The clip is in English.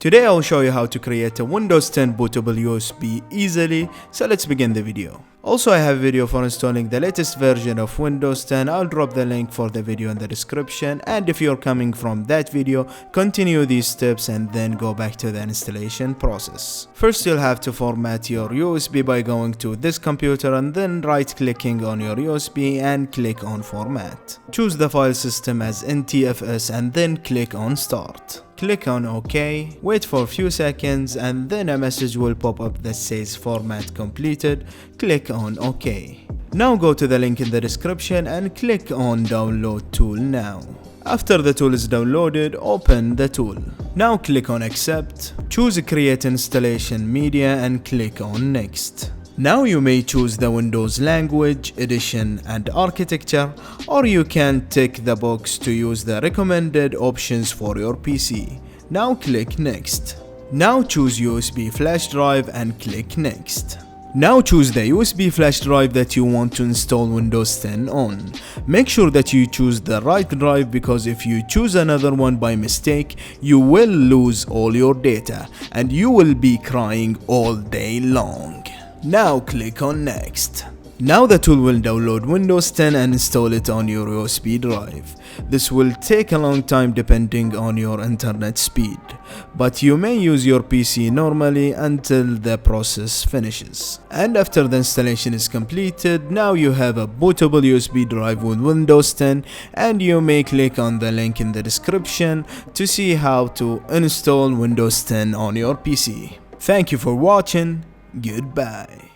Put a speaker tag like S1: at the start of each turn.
S1: Today I'll show you how to create a Windows 10 bootable USB easily, so let's begin the video. Also, I have a video for installing the latest version of Windows 10. I'll drop the link for the video in the description, and if you're coming from that video, continue these steps and then go back to the installation process. First, you'll have to format your USB by going to this computer and then right-clicking on your USB and click on Format. Choose the file system as NTFS and then click on Start. Click on OK, wait for a few seconds and then a message will pop up that says Format completed. Click on OK. Now go to the link in the description and click on Download Tool now. After the tool is downloaded, open the tool. Now click on Accept, choose Create Installation Media and click on Next. Now you may choose the Windows language, edition and architecture, or you can tick the box to use the recommended options for your PC. Now click Next. Now choose USB flash drive and click Next. Now choose the USB flash drive that you want to install Windows 10 on. Make sure that you choose the right drive, because if you choose another one by mistake, you will lose all your data and you will be crying all day long. Now click on Next. Now the tool will download Windows 10 and install it on your USB drive. This will take a long time depending on your internet speed, but you may use your PC normally until the process finishes. And after the installation is completed, now you have a bootable USB drive with Windows 10, and you may click on the link in the description to see how to install Windows 10 on your PC. Thank you for watching. Goodbye.